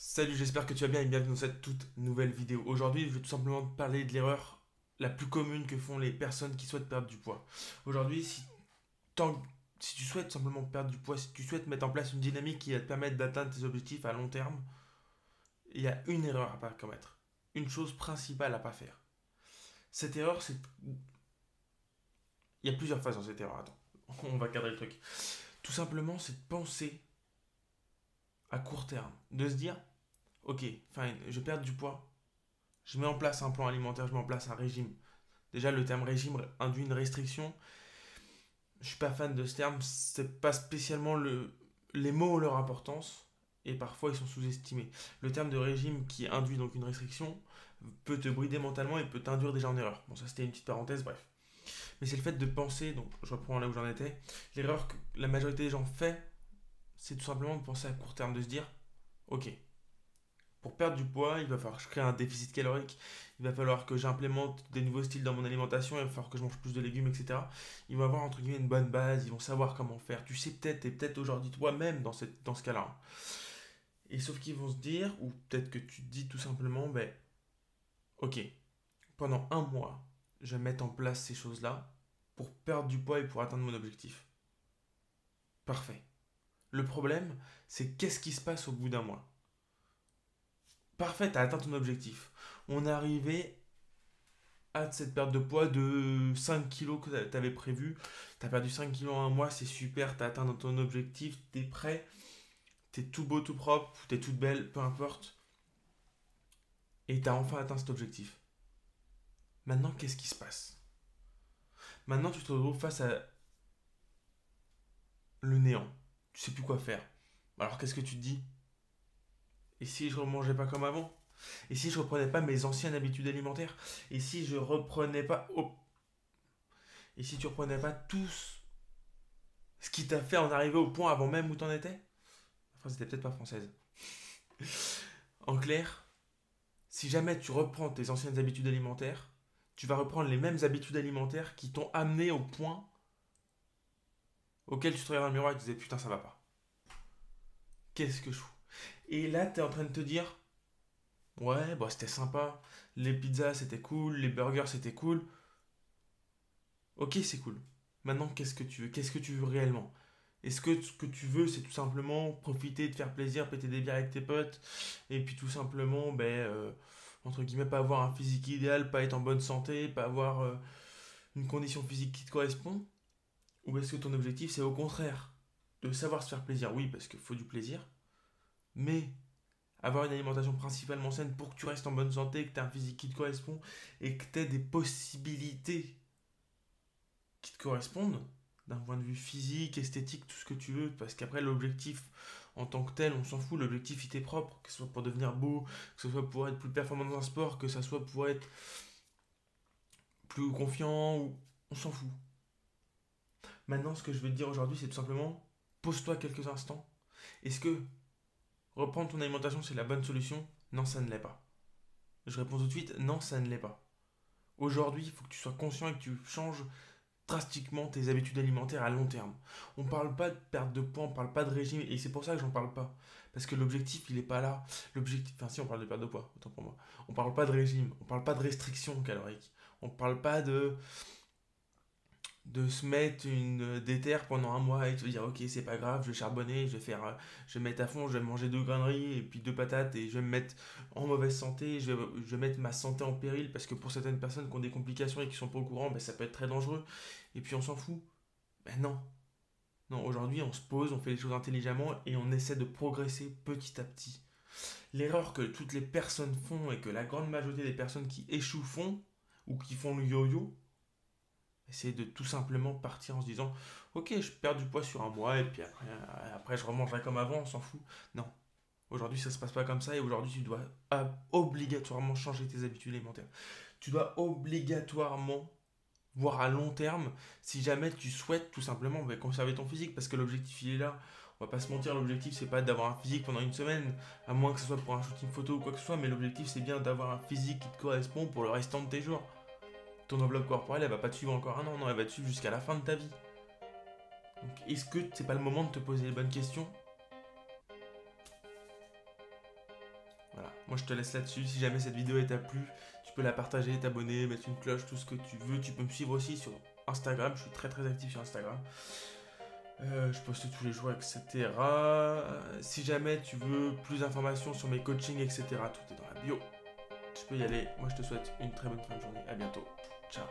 Salut, j'espère que tu vas bien et bienvenue dans cette toute nouvelle vidéo. Aujourd'hui, je vais tout simplement te parler de l'erreur la plus commune que font les personnes qui souhaitent perdre du poids. Aujourd'hui, tant- si tu souhaites simplement perdre du poids, si tu souhaites mettre en place une dynamique qui va te permettre d'atteindre tes objectifs à long terme, il y a une erreur à pas commettre. Une chose principale à pas faire. Cette erreur, c'est... Il y a plusieurs phases dans cette erreur. Attends, on va cadrer le truc. Tout simplement, c'est de penser à court terme. De se dire, ok, fine, je perds du poids. Je mets en place un plan alimentaire, je mets en place un régime. Déjà, le terme régime induit une restriction. Je suis pas fan de ce terme, c'est pas spécialement les mots ont leur importance et parfois ils sont sous-estimés. Le terme de régime qui induit donc une restriction peut te brider mentalement et peut t'induire déjà en erreur. Bon, ça c'était une petite parenthèse, bref. Mais c'est le fait de penser, donc je reprends là où j'en étais, l'erreur que la majorité des gens fait, c'est tout simplement de penser à court terme, de se dire, ok, pour perdre du poids, il va falloir que je crée un déficit calorique, il va falloir que j'implémente des nouveaux styles dans mon alimentation, il va falloir que je mange plus de légumes, etc. Ils vont avoir entre guillemets une bonne base, ils vont savoir comment faire. Tu sais peut-être, et peut-être aujourd'hui toi-même dans ce cas-là. Et sauf qu'ils vont se dire, ou peut-être que tu te dis tout simplement, ben ok, pendant un mois, je vais mettre en place ces choses-là pour perdre du poids et pour atteindre mon objectif. Parfait. Le problème, c'est qu'est-ce qui se passe au bout d'un mois. Parfait, tu as atteint ton objectif. On est arrivé à cette perte de poids de 5 kilos que tu avais prévu. Tu as perdu 5 kilos en un mois, c'est super, tu as atteint ton objectif, tu es prêt, tu es tout beau, tout propre, tu es toute belle, peu importe. Et tu as enfin atteint cet objectif. Maintenant, qu'est-ce qui se passe? Maintenant, tu te retrouves face à le néant. Tu sais plus quoi faire. Alors, qu'est-ce que tu te dis? Et si je ne mangeais pas comme avant? Et si je reprenais pas mes anciennes habitudes alimentaires? Et si je reprenais pas... Oh. Et si tu reprenais pas tout ce qui t'a fait en arriver au point avant même où t'en étais? La phrase était peut-être pas française. En clair, si jamais tu reprends tes anciennes habitudes alimentaires, tu vas reprendre les mêmes habitudes alimentaires qui t'ont amené au point auquel tu te regardes dans le miroir et tu te disais putain ça va pas. Qu'est-ce que je fous? Et là tu es en train de te dire ouais bah c'était sympa, les pizzas c'était cool, les burgers c'était cool. Ok c'est cool. Maintenant qu'est-ce que tu veux? Qu'est-ce que tu veux réellement? Est-ce que ce que tu veux c'est tout simplement profiter, de faire plaisir, péter des bières avec tes potes et puis tout simplement entre guillemets pas avoir un physique idéal, pas être en bonne santé, pas avoir une condition physique qui te correspond? Ou est-ce que ton objectif, c'est au contraire de savoir se faire plaisir? Oui, parce qu'il faut du plaisir, mais avoir une alimentation principalement saine pour que tu restes en bonne santé, que tu aies un physique qui te correspond et que tu aies des possibilités qui te correspondent d'un point de vue physique, esthétique, tout ce que tu veux, parce qu'après l'objectif en tant que tel, on s'en fout, l'objectif il t'est propre, que ce soit pour devenir beau, que ce soit pour être plus performant dans un sport, que ce soit pour être plus confiant, ou... on s'en fout. Maintenant, ce que je veux te dire aujourd'hui, c'est tout simplement, pose-toi quelques instants. Est-ce que reprendre ton alimentation, c'est la bonne solution? Non, ça ne l'est pas. Je réponds tout de suite, non, ça ne l'est pas. Aujourd'hui, il faut que tu sois conscient et que tu changes drastiquement tes habitudes alimentaires à long terme. On ne parle pas de perte de poids, on ne parle pas de régime, et c'est pour ça que j'en parle pas. Parce que l'objectif, il n'est pas là. L'objectif, enfin si, on parle de perte de poids, autant pour moi. On parle pas de régime, on parle pas de restriction calorique. On parle pas de se mettre une déterre pendant un mois et de se dire ok c'est pas grave je vais charbonner je vais mettre à fond je vais manger deux grains de riz et puis deux patates et je vais me mettre en mauvaise santé je vais mettre ma santé en péril parce que pour certaines personnes qui ont des complications et qui sont pas au courant ben, ça peut être très dangereux et puis on s'en fout. Ben non, non, aujourd'hui on se pose on fait les choses intelligemment et on essaie de progresser petit à petit. L'erreur que toutes les personnes font et que la grande majorité des personnes qui échouent font ou qui font le yo-yo, c'est de tout simplement partir en se disant ok je perds du poids sur un mois et puis après je remangerai comme avant, on s'en fout. Non, aujourd'hui ça se passe pas comme ça et aujourd'hui tu dois obligatoirement changer tes habitudes alimentaires. Tu dois obligatoirement voir à long terme si jamais tu souhaites tout simplement conserver ton physique parce que l'objectif il est là. On va pas se mentir, l'objectif c'est pas d'avoir un physique pendant une semaine, à moins que ce soit pour un shooting photo ou quoi que ce soit, mais l'objectif c'est bien d'avoir un physique qui te correspond pour le restant de tes jours. Ton enveloppe corporelle, elle va pas te suivre encore un an, non, elle va te suivre jusqu'à la fin de ta vie. Donc, est-ce que c'est pas le moment de te poser les bonnes questions? Voilà, moi je te laisse là-dessus. Si jamais cette vidéo t'a plu, tu peux la partager, t'abonner, mettre une cloche, tout ce que tu veux. Tu peux me suivre aussi sur Instagram, je suis très très actif sur Instagram. Je poste tous les jours, etc. Si jamais tu veux plus d'informations sur mes coachings, etc., tout est dans la bio. Tu peux y aller. Moi je te souhaite une très bonne fin de journée. À bientôt. Ciao.